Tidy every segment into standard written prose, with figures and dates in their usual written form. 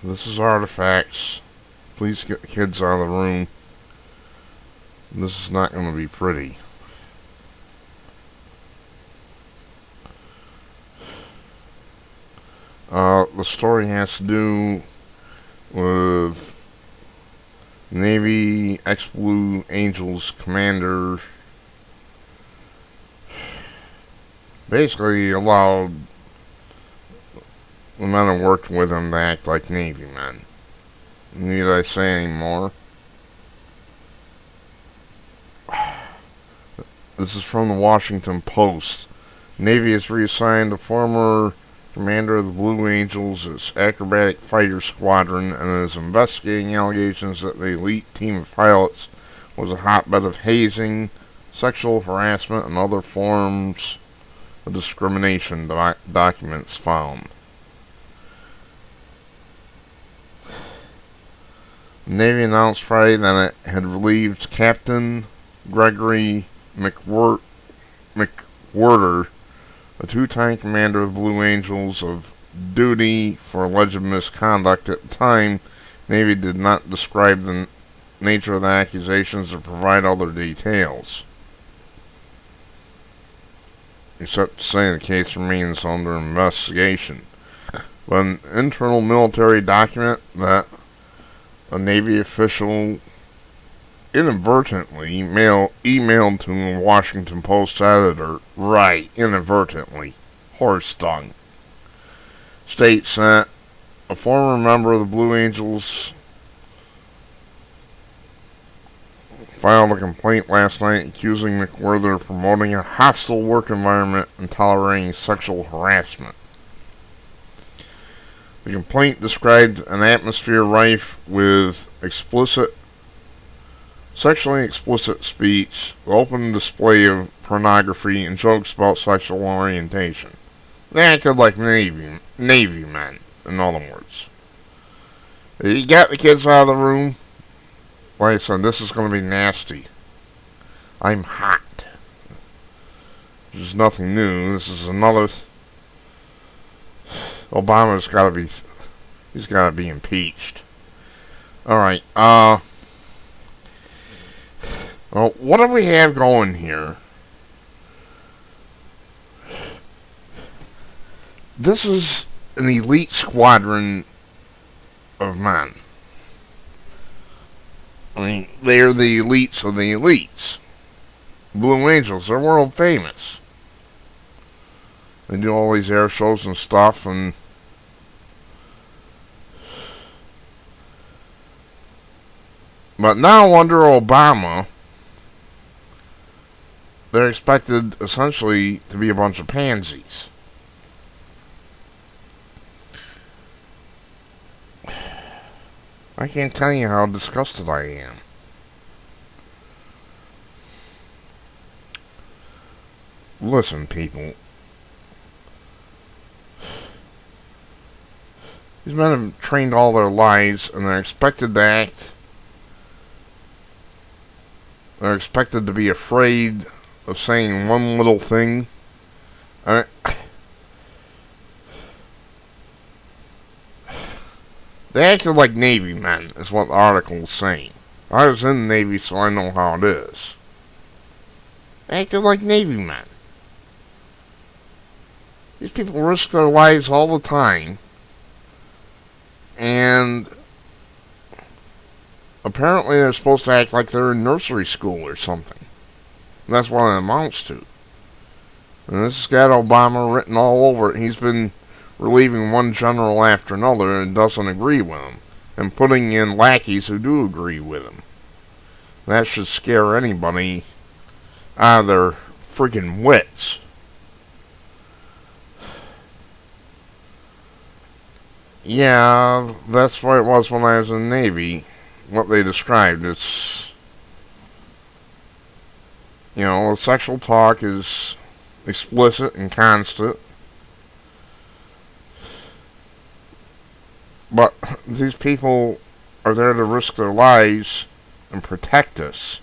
This is artifacts. Please get the kids out of the room. This is not going to be pretty. The story has to do with Navy ex-Blue Angels commander basically allowed the men who worked with him to act like Navy men. Need I say any more? This is from the Washington Post. Navy has reassigned a former commander of the Blue Angels its acrobatic fighter squadron and is investigating allegations that the elite team of pilots was a hotbed of hazing, sexual harassment, and other forms of discrimination, documents found. The Navy announced Friday that it had relieved Captain Gregory McWhirter, a two-time commander of the Blue Angels, of duty for alleged misconduct. At the time, Navy did not describe the nature of the accusations or provide other details, except to say the case remains under investigation. But an internal military document that a Navy official inadvertently emailed to the Washington Post editor, right, inadvertently, horse dung, states that a former member of the Blue Angels filed a complaint last night accusing McWhirter of promoting a hostile work environment and tolerating sexual harassment. The complaint described an atmosphere rife with sexually explicit speech, open display of pornography, and jokes about sexual orientation. They acted like Navy men, in other words. You got the kids out of the room. Like I said, this is going to be nasty. I'm hot. There's nothing new. This is another... Obama's got to be... He's got to be impeached. Alright, well, what do we have going here? This is an elite squadron of men. I mean, they're the elites of the elites. Blue Angels, they're world famous. They do all these air shows and stuff, and but now under Obama, they're expected essentially to be a bunch of pansies. I can't tell you how disgusted I am. Listen, people. These men have trained all their lives, and they're expected to act. They're expected to be afraid of saying one little thing. They acted like Navy men, is what the article is saying. I was in the Navy, so I know how it is. They acted like Navy men. These people risk their lives all the time. And apparently they're supposed to act like they're in nursery school or something. That's what it amounts to. And this has got Obama written all over it. He's been relieving one general after another and doesn't agree with him, and putting in lackeys who do agree with him. That should scare anybody out of their freaking wits. Yeah, that's what it was when I was in the Navy. What they described, it's, you know, sexual talk is explicit and constant. But these people are there to risk their lives and protect us.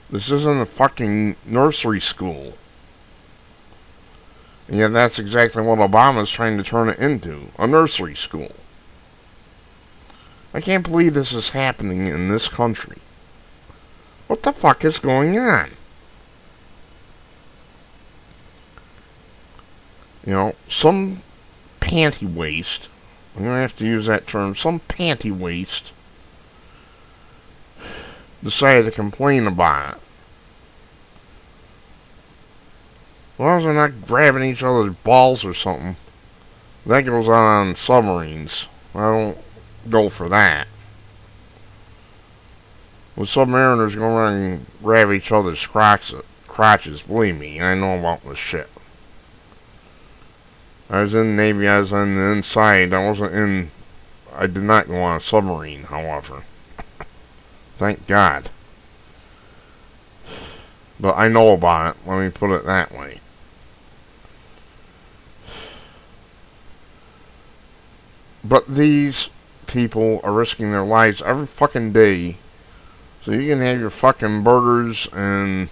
This isn't a fucking nursery school. And yet that's exactly what Obama's trying to turn it into. A nursery school. I can't believe this is happening in this country. What the fuck is going on? You know, some panty waste, I'm going to have to use that term, some panty waste decided to complain about it. As long as they're not grabbing each other's balls or something. That goes on submarines. I don't go for that. When submariners go around and grab each other's crotches, believe me, I know about this shit. I was in the Navy, I was on the inside, I did not go on a submarine, however. Thank God. But I know about it, let me put it that way. But these people are risking their lives every fucking day so you can have your fucking burgers and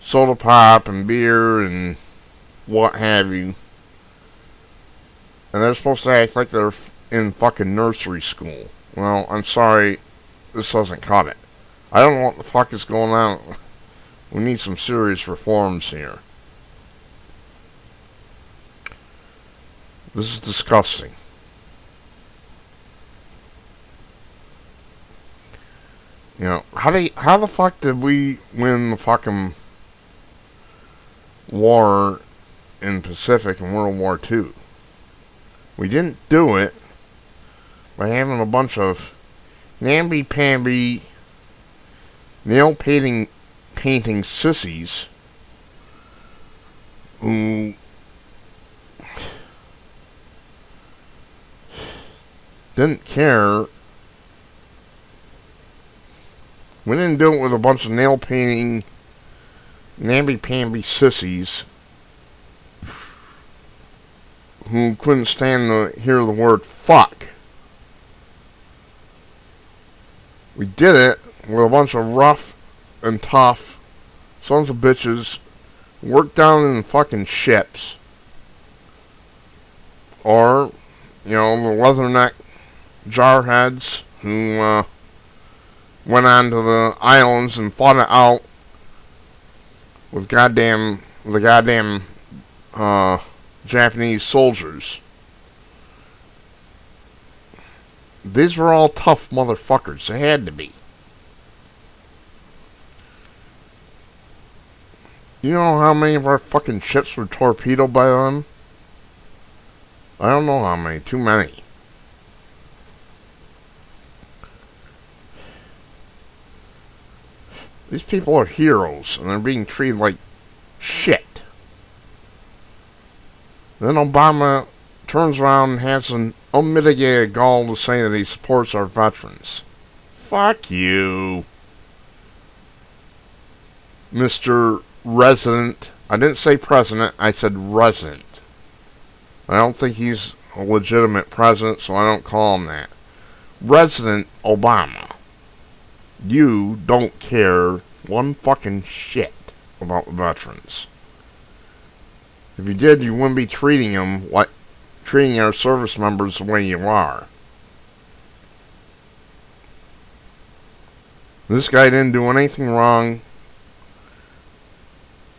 soda pop and beer and what have you. And they're supposed to act like they're in fucking nursery school. Well, I'm sorry, this doesn't cut it. I don't know what the fuck is going on. We need some serious reforms here. This is disgusting. You know, how the fuck did we win the fucking war in Pacific in World War II? We didn't do it by having a bunch of namby-pamby, nail-painting sissies who didn't care. We didn't do it with a bunch of nail-painting, namby-pamby sissies who couldn't stand to hear the word fuck. We did it with a bunch of rough and tough sons of bitches worked down in fucking ships. Or, you know, the leatherneck jarheads who went on to the islands and fought it out with the goddamn Japanese soldiers. These were all tough motherfuckers. They had to be. You know how many of our fucking ships were torpedoed by them? I don't know how many. Too many. These people are heroes, and they're being treated like shit. Then Obama turns around and has an unmitigated gall to say that he supports our veterans. Fuck you, Mr. Resident. I didn't say president, I said resident. I don't think he's a legitimate president, so I don't call him that. Resident Obama. You don't care one fucking shit about the veterans. If you did, you wouldn't be treating them like treating our service members the way you are. This guy didn't do anything wrong.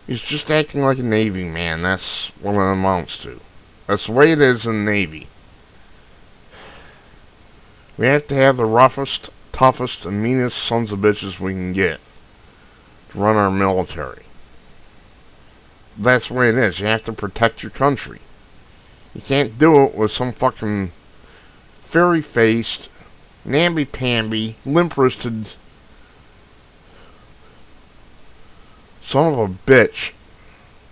He's just acting like a Navy man. That's what it amounts to. That's the way it is in the Navy. We have to have the roughest, toughest, and meanest sons of bitches we can get to run our military. That's the way it is. You have to protect your country. You can't do it with some fucking fairy-faced, namby-pamby, limp-wristed son of a bitch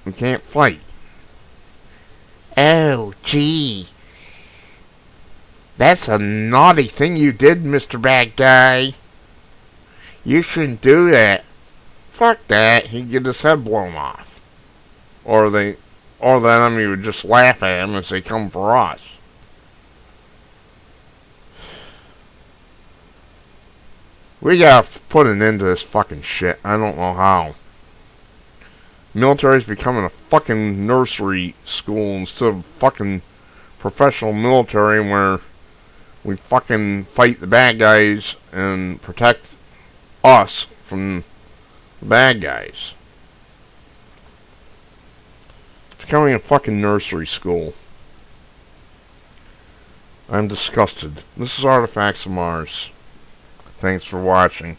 who can't fight. Oh, gee. That's a naughty thing you did, Mr. Bad Guy. You shouldn't do that. Fuck that. He'd get his head blown off. Or the enemy would just laugh at him as they come for us. We gotta put an end to this fucking shit. I don't know how. Military's becoming a fucking nursery school instead of fucking professional military where We fucking fight the bad guys and protect us from the bad guys. It's becoming a fucking nursery school. I'm disgusted. This is Artifacts of Mars. Thanks for watching.